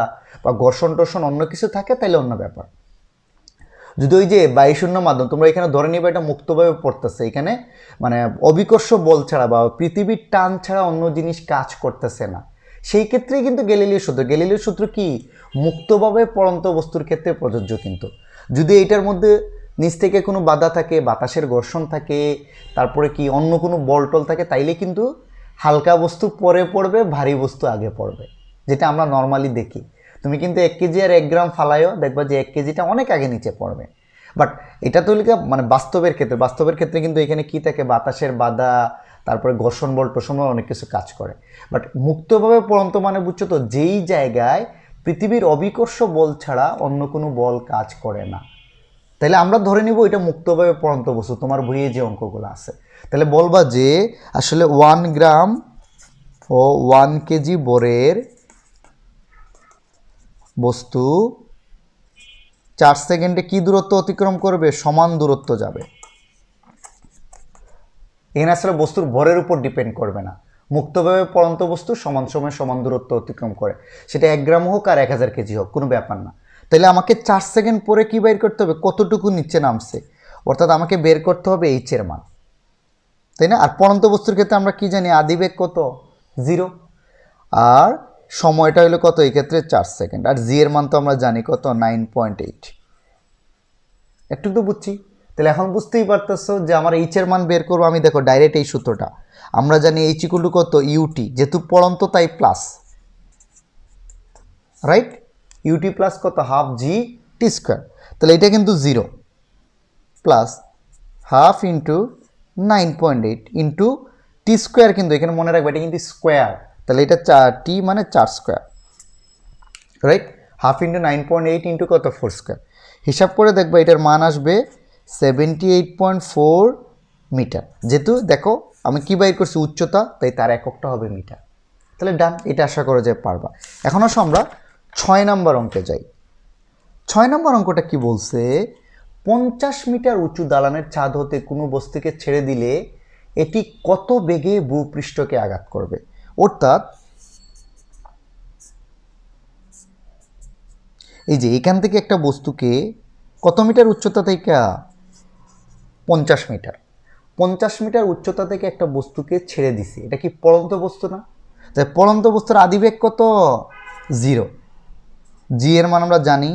বা ঘর্ষণ টর্ষণ অন্য কিছু থাকে তাহলে অন্য ব্যাপার। যদি ওই যে বায়ুশূন্য মাধ্যম তোমরা এখানে ধরে নিবে এটা মুক্তভাবে পড়তেছে, এখানে মানে অবিকর্ষ বল ছাড়া বা পৃথিবীর টান ছাড়া অন্য জিনিস কাজ করতেছে না, সেই ক্ষেত্রেই কিন্তু গ্যালিলিও সূত্র। গ্যালিলিও সূত্র কি মুক্তভাবে পড়ন্ত বস্তুর ক্ষেত্রে প্রযোজ্য। কিন্তু যদি এইটার মধ্যে নিচ থেকে কোনো বাধা থাকে, বাতাসের ঘর্ষণ থাকে, তারপরে কি অন্য কোনো বলটল থাকে, তাইলে কিন্তু হালকা বস্তু পরে পড়বে, ভারী বস্তু আগে পড়বে, যেটা আমরা নর্মালি দেখি। তুমি কিন্তু 1 কেজি আর 1 গ্রাম ফালাইও দেখবা যে 1 কেজিটা অনেক আগে নিচে পড়বে। বাট এটা তো মানে বাস্তবের ক্ষেত্রে কিন্তু এখানে কি থাকে, বাতাসের বাধা, তারপরে ঘর্ষণ বল টর্ষণ বল অনেক কিছু কাজ করে। বাট মুক্তভাবে পড়ন্ত মানে বুঝছো তো, যেই জায়গায় পৃথিবীর অবিকর্ষ বল ছাড়া অন্য কোনো বল কাজ করে না, তাহলে আমরা ধরে নিব এটা মুক্তভাবে পড়ন্ত বস্তু। তোমার বইয়ে যে অঙ্কগুলো আছে, তাহলে বলবা যে আসলে 1 গ্রাম ও 1 কেজি বরের বস্তু 4 সেকেন্ডে কি দূরত্ব অতিক্রম করবে, সমান দূরত্ব যাবে। এখানে আসলে বস্তুর ভরের উপর ডিপেন্ড করবে না, মুক্তভাবে পড়ন্ত বস্তু সমান সময় সমান দূরত্ব অতিক্রম করে, সেটা 1 গ্রাম হোক আর 1000 কেজি হোক কোনো ব্যাপার না। তাহলে আমাকে 4 সেকেন্ড পরে কি বের করতে হবে, কতটুকু নিচে নামছে, অর্থাৎ আমাকে বের করতে হবে এইচের মান, তাই না? আর পড়ন্ত বস্তুর ক্ষেত্রে আমরা কি জানি, আদিবেগ কত, 0, আর সময়টা হলো কত এই ক্ষেত্রে 4 সেকেন্ড, আর জি এর মান তো আমরা জানি কত, 9.8। একটু তো বুঝছি। তাহলে এখন বুঝতেই পারতেছো যে আমার এইচের মান বের করবো আমি, দেখো ডাইরেক্ট এই সূত্রটা আমরা জানি, এইচ ইকুয়াল টু কত, ইউটি, যেহেতু পড়ন্ত তাই প্লাস, রাইট? ইউটি প্লাস কত, হাফ জি টি স্কোয়ার। তাহলে এটা কিন্তু 0 plus half into 9.8 into T square, কিন্তু এখানে মনে রাখবে এটা কিন্তু স্কোয়ার, তাহলে এটা 4 টি মানে 4 square, right? Half into 9.8 into কত, 4 স্কোয়ার। হিসাব করে দেখবে এটার মান আসবে 78.4 মিটার। যেহেতু দেখো আমি কী বাইর করছি, উচ্চতা, তাই তার এককটা হবে মিটার। তাহলে ডান, এটা আশা করা যায় পারবা। এখন আসো আমরা 6 নম্বর অঙ্কে যাই। 6 নম্বর অঙ্কটা কি বলছে, 50 মিটার উঁচু দালানের ছাদ হতে কোনো বস্তুকে ছেড়ে দিলে এটি কত বেগে ভূপৃষ্ঠকে আঘাত করবে। অর্থাৎ এই যে এখান থেকে একটা বস্তুকে কত মিটার উচ্চতা থেকে, 50 মিটার, 50 মিটার উচ্চতা থেকে একটা বস্তুকে ছেড়ে দিছি, এটা কি পড়ন্ত বস্তু না? তাই পড়ন্ত বস্তুর আদিবেগ কত, 0, জি এর মান আমরা জানি।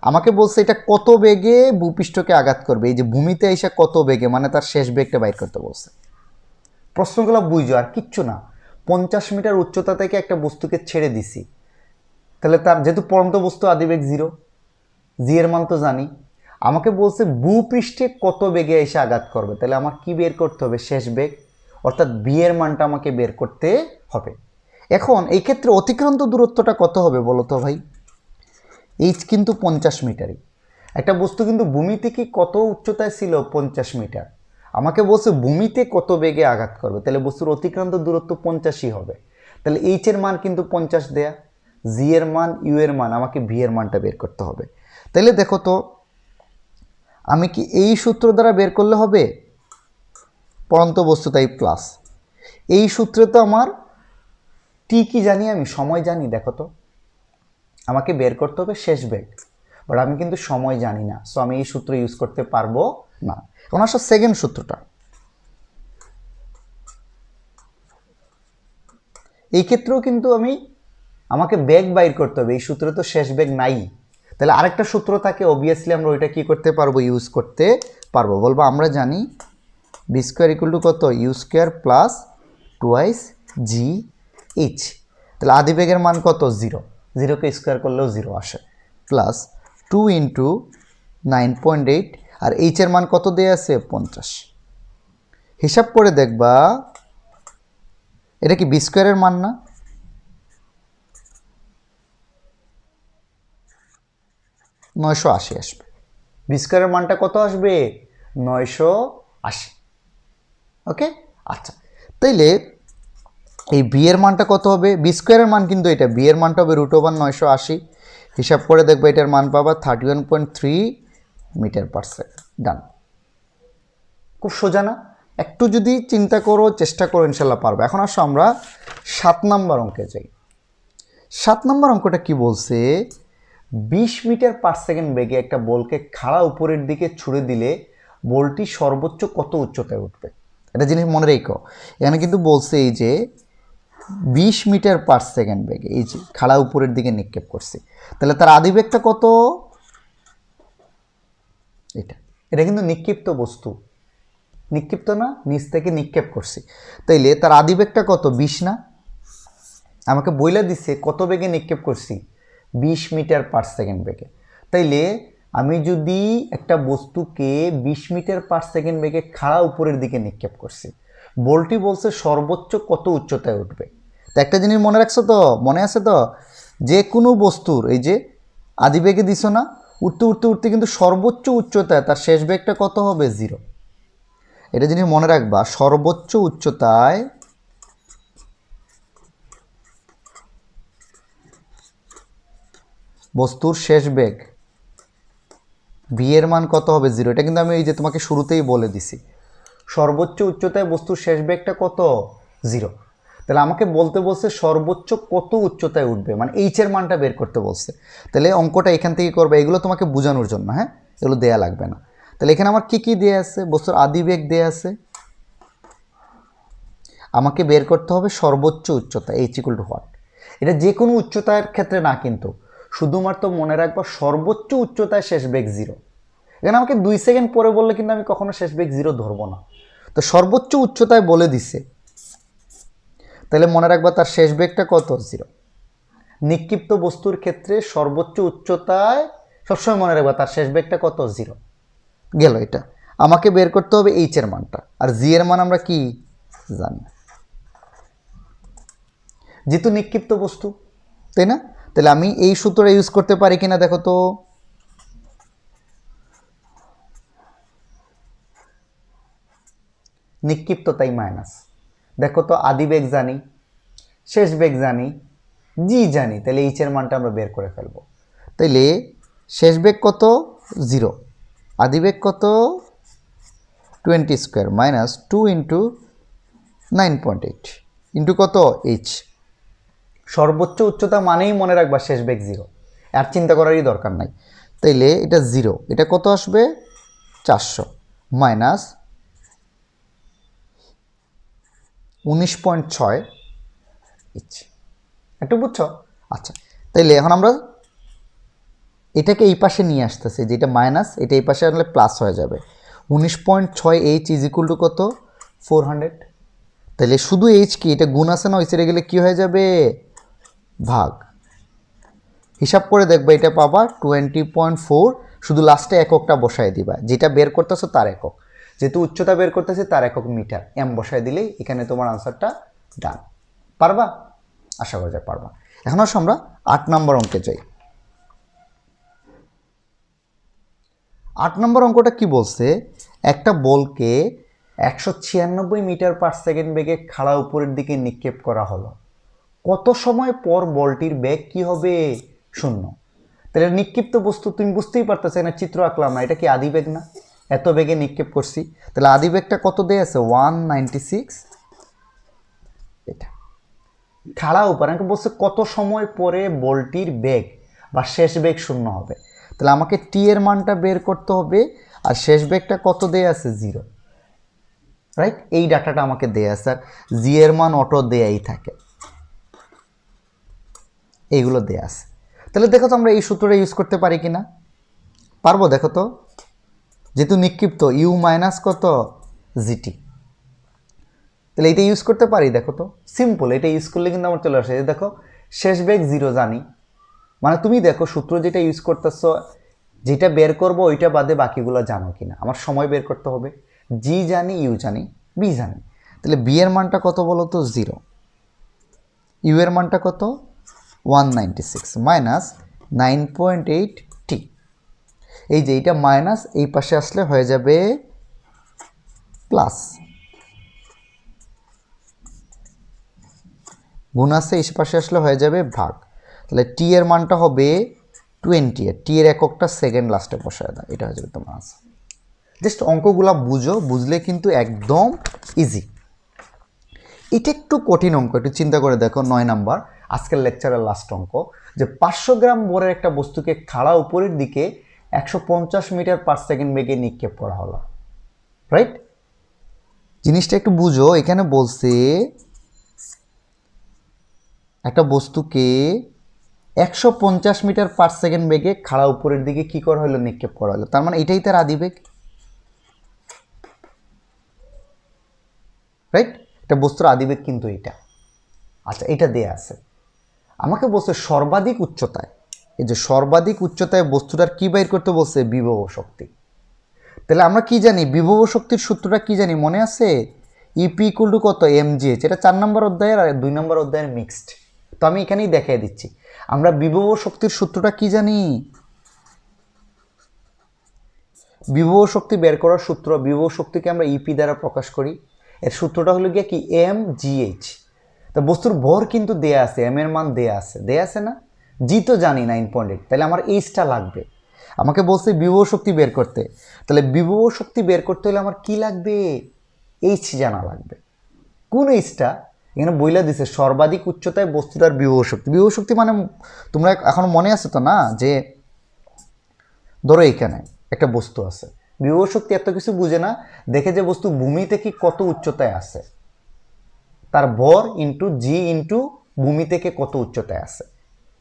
আমাকে বলছে এটা কত বেগে ভূপৃষ্ঠকে আঘাত করবে, এই যে ভূমিতে এসে কত বেগে, মানে তার শেষ বেগটা বাইর করতে বলছে। প্রশ্নগুলো বুঝো আর কিচ্ছু না। 50 মিটার উচ্চতা থেকে একটা বস্তুকে ছেড়ে দিছি, তাহলে তার যেহেতু পড়ন্ত বস্তু আদিবেগ 0, জি এর মান তো জানি। আমাকে বলছে ভূপৃষ্ঠে কত বেগে এসে আঘাত করবে, তাহলে আমার কি বের করতে হবে, শেষ বেগ, অর্থাৎ বি এর মানটা আমাকে বের করতে হবে। এখন এই ক্ষেত্রে অতিক্রান্ত দূরত্বটা কত হবে বলো তো ভাই? এইচ কিন্তু 50 মিটারই। একটা বস্তু কিন্তু ভূমি থেকে কত উচ্চতায় ছিল, 50 মিটার। আমাকে বলছে ভূমিতে কত বেগে আঘাত করবে, তাহলে বস্তুর অতিক্রান্ত দূরত্ব 50ই হবে। তাহলে এইচ এর মান কিন্তু 50 দেয়া, জি এর মান, ইউ এর মান, আমাকে ভি এর মানটা বের করতে হবে। তাহলে দেখো তো আমি কি এই সূত্র দ্বারা বের করলে হবে, পড়ন্ত বস্তু তাই প্লাস, এই সূত্রে তো আমার টি কি জানি, আমি সময় জানি। দেখো তো আমাকে বের করতে হবে শেষ বেগ, বাট আমি কিন্তু সময় জানি না, সো আমি এই সূত্র ইউজ করতে পারবো না। এখন আসো সেকেন্ড সূত্রটা, এই ক্ষেত্রেও কিন্তু আমাকে বেগ বাইর করতে হবে, এই সূত্রে তো শেষ বেগ নাই, তাহলে আরেকটা সূত্র থাকে, অবভিয়াসলি আমরা ওইটা কি করতে পারবো, ইউজ করতে পারবো। বলবো আমরা জানি বি স্কোয়ার ইকুয়াল টু কত, U square plus twice G H. তাহলে আদিবেগের মান কত, 0, 0কে স্কোয়ার করলেও 0 আসে, প্লাস 2 ইন্টু 9.8, আর এইচের মান কত দেয়া আছে, 50। হিসাব করে দেখবা এটা কি বি স্কোয়ারের মান না, নয়শো আশি আসবে। বি স্কোয়ারের মানটা কত আসবে, 980। ওকে, আচ্ছা, তাইলে এই বি এর মানটা কত হবে, বি স্কোয়ারের মান কিন্তু এটা, বি এর মানটা হবে √980। হিসাব করে দেখবো এটার মান পাবা 31.3 মিটার পার সেকেন্ড। ডান, খুব সোজা না? একটু যদি চিন্তা করো, চেষ্টা করো, ইনশাল্লাহ পারবো। এখন আসো আমরা 7 নম্বর অঙ্কে যাই। 7 নম্বর অঙ্কটা কি বলছে, 20 মিটার পার সেকেন্ড বেগে একটা বলকে খাড়া উপরের দিকে ছুড়ে দিলে বলটি সর্বোচ্চ কত উচ্চতায় উঠবে। এটা জিনিস মনে রেখো, এখানে কিন্তু বলছে এই যে 20 মিটার পার সেকেন্ড বেগে এই যে খাড়া উপরের দিকে নিক্ষেপ করছে, তাহলে তার আদিবেগটা কত, এটা এটা কিন্তু নিক্ষিপ্ত বস্তু, নিক্ষিপ্ত না, নিচ থেকে নিক্ষেপ করছি, তাইলে তার আদিবেগটা কত, 20 না? আমাকে বইলা দিচ্ছে কত বেগে নিক্ষেপ করছি, 20 মিটার পার সেকেন্ড বেগে। তাইলে আমি যদি একটা বস্তুকে 20 মিটার পার সেকেন্ড বেগে খাড়া উপরের দিকে নিক্ষেপ করছি, বলটি বলছে সর্বোচ্চ কত উচ্চতায় উঠবে। তো একটা জিনিস মনে রাখছো তো, মনে আছে তো, যে কোনো বস্তুর এই যে আদিবেগে দিছো না, উঠতে উঠতে উঠতে কিন্তু সর্বোচ্চ উচ্চতায় তার শেষ বেগটা কত হবে, 0। এটা জিনিস মনে রাখবা, সর্বোচ্চ উচ্চতায় বস্তুর শেষ বেগ ভি এর মান কত হবে, 0। এটা কিন্তু আমি এই যে তোমাকে শুরুতেই বলে দিছি, সর্বোচ্চ উচ্চতায় বস্তুর শেষ বেগটা কত, 0। তাহলে আমাকে বলতে বলছে সর্বোচ্চ কত উচ্চতায় উঠবে, মানে এইচের মানটা বের করতে বলছে। তাহলে অঙ্কটা এখান থেকে করবে, এগুলো তোমাকে বোঝানোর জন্য, হ্যাঁ, এগুলো দেয়া লাগবে না। তাহলে এখানে আমার কি কি দেয়া আছে, বস্তুর আদিবেগ দেয়া আছে, আমাকে বের করতে হবে সর্বোচ্চ উচ্চতা, এইচ ইকুয়াল টু হোয়াট। এটা যে কোনো উচ্চতার ক্ষেত্রে না, কিন্তু শুধুমাত্র মনে রাখবা সর্বোচ্চ উচ্চতায় শেষ বেগ 0। এখানে আমাকে 2 সেকেন্ড পরে বললে কিন্তু আমি কখনো শেষ বেগ 0 ধরবো না, তো সর্বোচ্চ উচ্চতায় বলে দিছে, তাহলে মনে রাখবা তার শেষ বেগটা কত, 0। নিক্ষিপ্ত বস্তুর ক্ষেত্রে সর্বোচ্চ উচ্চতায় সবসময় মনে রাখবা তার শেষ বেগটা কত, 0। গেল এটা। আমাকে বের করতে হবে এইচ এর মানটা, আর জি এর মান আমরা কি জানি, যেহেতু নিক্ষিপ্ত বস্তু, তাই না? তাহলে আমি এই সূত্রটা ইউজ করতে পারি কিনা দেখো তো, নিক্ষিপ্ত তাই মাইনাস, দেখো তো আদিবেগ জানি, শেষ বেগ জানি, জি জানি, তাহলে এইচ এর মানটা আমরা বের করে ফেলবো। তাইলে শেষ বেগ কত, 0, আদিবেগ কত, 20 স্কোয়ার মাইনাস 2 ইন্টু 9.8 ইন্টু কত, এইচ। সর্বোচ্চ উচ্চতা মানেই মনে রাখবা শেষ বেগ 0, আর চিন্তা করারই দরকার নাই। তাইলে এটা 0, এটা কত আসবে, 400 মাইনাস 19.6 এইচ। একটু বুঝছো? আচ্ছা, তাইলে এখন আমরা এটাকে এই পাশে নিয়ে আসতেছি, যেটা মাইনাস এটা এই পাশে আনলে প্লাস হয়ে যাবে। 19.6 এইচ ইজ ইকুয়াল টু কত, 400। তাহলে শুধু এইচ কি, এটা গুণ আছে না, ওই সাইডে গেলে কি হয়ে যাবে, ভাগ। হিসাব করে দেখবে এটা পাবা 20.4, শুধু লাস্টে এককটা বসায় দিবা, যেটা বের করতেছো তার একক, যেহেতু উচ্চতা বের করতেছে তার একক মিটার, এম বসায় দিলেই এখানে তোমার আনসারটা ডান। পারবা? আশা করা যায় পারবা। এখন আসো আমরা 8 নম্বর অঙ্কে যাই। 8 নম্বর অঙ্কটা কি বলছে, একটা বলকে 196 মিটার পার সেকেন্ড বেগে খাড়া উপরের দিকে নিক্ষেপ করা হলো, কত সময় পর বলটির বেগ কি হবে, 0। তাহলে নিক্ষিপ্ত বস্তু, তুমি বুঝতেই পারতেছ না, চিত্র আঁকলাম না, এটা কি আদিবেগ না, এত বেগে নিক্ষেপ করছি, তাহলে আদিবেগটা কত দেয়া আছে, 196। এটা খাড়া উপর আমাকে বলছে কত সময় পরে বলটির বেগ বা শেষ বেগ 0 হবে, তাহলে আমাকে টি এর মানটা বের করতে হবে, আর শেষ বেগটা কত দেয়া আছে, 0, রাইট? এই ডাটাটা আমাকে দেয়া আছে, আর জি এর মান অটো দেয়াই থাকে, এইগুলো দেয়া আছে। তাহলে দেখো তো আমরা এই সূত্রটা ইউজ করতে পারি কি না? পারবো, দেখো তো। যেহেতু নিক্ষিপ্ত ইউ মাইনাস কত জিটি, তাহলে এটা ইউজ করতে পারি। দেখো তো সিম্পল, এটা ইউজ করলে কিন্তু আমার চলে আসে। দেখো শেষ বেগ 0 জানি, মানে তুমি দেখো সূত্র যেটা ইউজ করতেছ, যেটা বের করবো ওইটা বাদে বাকিগুলো জানো কিনা। আমার সময় বের করতে হবে। জি জানি, ইউ জানি, বি জানি। তাহলে বি এর মানটা কত বলো তো 0, ইউ এর মানটা কত 196 মাইনাস 9.8 টি। এই যে এইটা মাইনাস এই পাশে আসলে হয়ে যাবে প্লাস, গুণ আছে এই পাশে আসলে হয়ে যাবে ভাগ। তাহলে টি এর মানটা হবে 20, টি এর এককটা সেকেন্ড লাস্টে বসায় দাও, এটা হয়ে যাবে তোমার আনসার। জাস্ট অঙ্কগুলা বুঝো, বুঝলে কিন্তু একদম ইজি। এটা একটু কঠিন অঙ্ক, একটু চিন্তা করে দেখো। 9 নাম্বার আজকের লেকচারের লাস্ট অঙ্ক, যে 500 গ্রাম ভরের একটা বস্তুকে খাড়া উপরের দিকে 150 মিটার পার সেকেন্ড বেগে নিক্ষেপ করা হলো, রাইট? জিনিসটা একটু বুঝো। এখানে বলছে একটা বস্তুকে 150 মিটার পার সেকেন্ড বেগে খাড়া উপরের দিকে কি করা হলো, নিক্ষেপ করা হলো। তার মানে এটাই তার আদিবেগ, রাইট? এটা বস্তুর আদিবেগ কিন্তু এটা। আচ্ছা, এটা দেয়া আছে। আমাকে বলছে সর্বাধিক উচ্চতায়, এই যে সর্বাধিক উচ্চতায় বস্তুটার কি বাইর করতে বলছে, বিভব শক্তি। তাহলে আমরা কি জানি, বিভব শক্তির সূত্রটা কি জানি, মনে আছে? ইপি ইকুয়াল টু কত, এমজিএইচ। এটা 4 নম্বর অধ্যায়ের আর 2 নম্বর অধ্যায়ের মিক্সড। তো আমি এখানেই দেখাই দিচ্ছি। আমরা বিভব শক্তির সূত্রটা কি জানি, বিভব শক্তি বের করার সূত্র, বিভব শক্তিকে আমরা ইপি দ্বারা প্রকাশ করি। এর সূত্রটা হলো গিয়ে কি, এম জি এইচ। তা বস্তুর ভর কিন্তু দেয়া আছে, এম এর মান দেয়া আছে না? জি তো জানি 9.8, তাহলে আমার এইচটা লাগবে। আমাকে বলছে বিভব শক্তি বের করতে, তাহলে বিভব শক্তি বের করতে হলে আমার কি লাগবে, এইচ জানা লাগবে। কোন এইচটা? এখানে বইলা দিছে সর্বাধিক উচ্চতায় বস্তুটার বিভব শক্তি। বিভব শক্তি মানে তোমরা এখন মনে আছে তো না, যে ধরো এখানে একটা বস্তু আছে, বিভব শক্তি এত কিছু বুঝে না, দেখে যে বস্তু ভূমি থেকে কত উচ্চতায় আছে, তার ভর ইন্টু জি ইন্টু ভূমি থেকে কত উচ্চতায় আছে,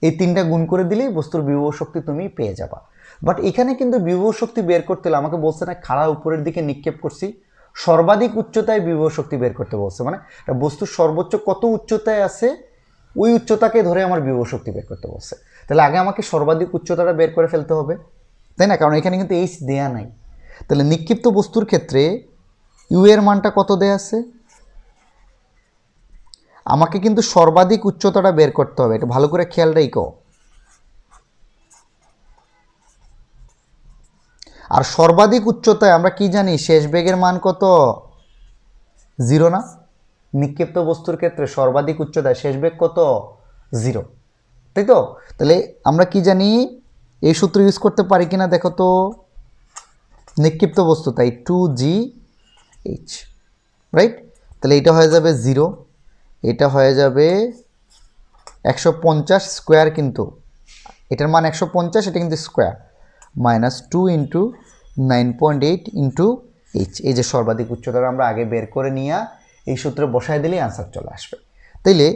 এই তিনটা গুণ করে দিলেই বস্তুর বিভব শক্তি তুমি পেয়ে যাবা। বাট এখানে কিন্তু বিভব শক্তি বের করতে হলে আমাকে বলছে না খাড়া উপরের দিকে নিক্ষেপ করছি, সর্বাধিক উচ্চতায় বিভব শক্তি বের করতে বলছে। মানে বস্তুর সর্বোচ্চ কত উচ্চতায় আছে ওই উচ্চতাকে ধরে আমার বিভব শক্তি বের করতে বলছে। তাহলে আগে আমাকে সর্বাধিক উচ্চতাটা বের করে ফেলতে হবে, তাই না? কারণ এখানে কিন্তু এইচ দেয়া নাই। তাহলে নিক্ষিপ্ত বস্তুর ক্ষেত্রে ইউ এর মানটা কত দেয়া আছে, আমাকে কিন্তু সর্বাধিক উচ্চতাটা বের করতে হবে, এটা ভালো করে খেয়াল রেখো। আর সর্বাধিক উচ্চতায় আমরা কি জানি, শেষ বেগের মান কত, 0 না? নিক্ষিপ্ত বস্তুর ক্ষেত্রে সর্বাধিক উচ্চতায় শেষ বেগ কত, 0, তাই তো? তাহলে আমরা কি জানি, এই সূত্র ইউজ করতে পারি কিনা দেখো তো। নিক্ষিপ্ত বস্তু তাই 2gh, রাইট? তাহলে এটা হয়ে যাবে 0, এটা হয়ে যাবে 150 স্কোয়ার, কিন্তু এটার মান 150, এটা কিন্তু square, minus 2 into 9.8 into H. এই যে সর্বাধিক উচ্চতাটা আমরা আগে বের করে নিয়ে এই সূত্রে বসায় দিলেই আনসার চলে আসবে। তাইলে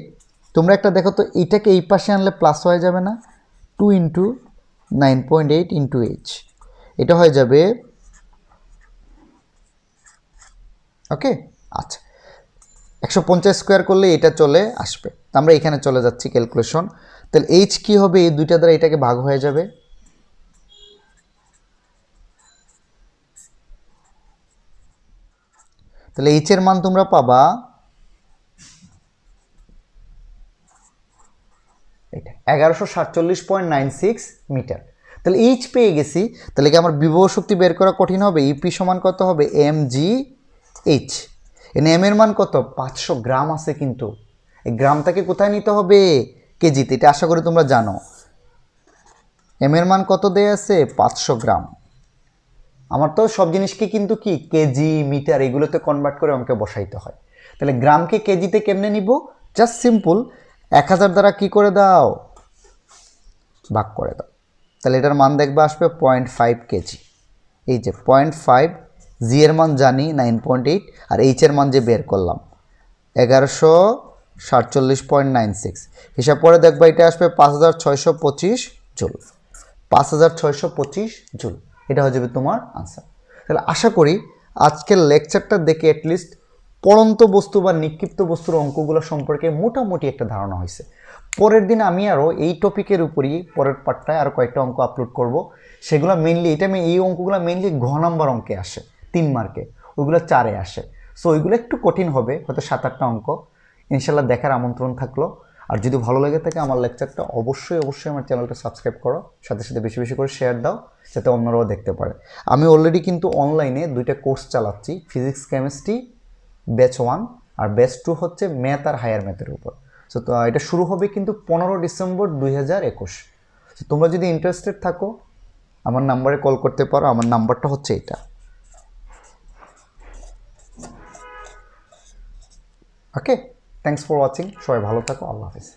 তোমরা একটা দেখো তো, এইটাকে এই পাশে আনলে প্লাস হয়ে যাবে না, 2 ইন্টু 9.8 ইন্টু এইচ, এটা হয়ে যাবে, ওকে? আচ্ছা, 150 স্কোয়ার করলে এটা চলে আসবে। আমরা এখানে চলে যাচ্ছি ক্যালকুলেশন। তাহলে এইচ কি হবে, এই দুইটা দ্বারা এটাকে ভাগ হয়ে যাবে, তাহলে এইচ এর মান তোমরা পাবা এটা 1147.96 মিটার। তাহলে এইচ পেয়ে গেছি, তাহলে কি আমার বিভব শক্তি বের করা কঠিন হবে? ইপি সমান কত হবে, এম জি এইচ। এনে এম এর মান কত, 500 গ্রাম আছে, কিন্তু এই গ্রামটাকে কোথায় নিতে হবে, কেজিতে। এটা আশা করি তোমরা জানো। এম এর মান কত দেয়া আছে, 500 গ্রাম। আমার তো সব জিনিসকে কিন্তু কি কেজি মিটার এগুলোতে কনভার্ট করে অঙ্কে বসাইতে হয়। তাহলে গ্রামকে কেজিতে কেমনে নিব, জাস্ট সিম্পল 1000 দ্বারা কি করে দাও, ভাগ করে দাও। তাহলে এটার মান দেখবে আসবে 0.5 কেজি। এই যে 0.5, জি এর মান জানি 9.8, আর এইচ এর মান যে বের করলাম 1147.96, হিসাব করে দেখবা এটা আসবে 5625 জুল, 5625 জুল, এটা হয়ে যাবে তোমার আনসার। তাহলে আশা করি আজকের লেকচারটা দেখে অ্যাটলিস্ট পড়ন্ত বস্তু বা নিক্ষিপ্ত বস্তুর অঙ্কগুলো সম্পর্কে মোটামুটি একটা ধারণা হয়েছে। পরের দিন আমি আরও এই টপিকের উপরই পরের পার্টটায় আরও কয়েকটা অঙ্ক আপলোড করব। সেগুলো মেনলি এই অঙ্কগুলো মেনলি ঘ নাম্বার অঙ্কে আসে 3 মার্কে, ওইগুলো 4-এ আসে। সো ওইগুলো একটু কঠিন হবে, হয়তো 7-8টা অঙ্ক। ইনশাল্লাহ দেখার আমন্ত্রণ থাকলো। আর যদি ভালো লেগে থাকে আমার লেকচারটা অবশ্যই আমার চ্যানেলটা সাবস্ক্রাইব করো, সাথে সাথে বেশি বেশি করে শেয়ার দাও যাতে অন্যরাও দেখতে পারে। আমি অলরেডি কিন্তু অনলাইনে 2টা কোর্স চালাচ্ছি, ফিজিক্স কেমিস্ট্রি ব্যাচ 1 আর ব্যাচ 2 হচ্ছে ম্যাথ আর হায়ার ম্যাথের উপর। সো তো এটা শুরু হবে কিন্তু 15 ডিসেম্বর 2021। তো তোমরা যদি ইন্টারেস্টেড থাকো আমার নাম্বারে কল করতে পারো, আমার নাম্বারটা হচ্ছে এটা। ওকে, থ্যাঙ্কস ফর ওয়াচিং, সবাই ভালো থাকো, আল্লাহ হাফিজ।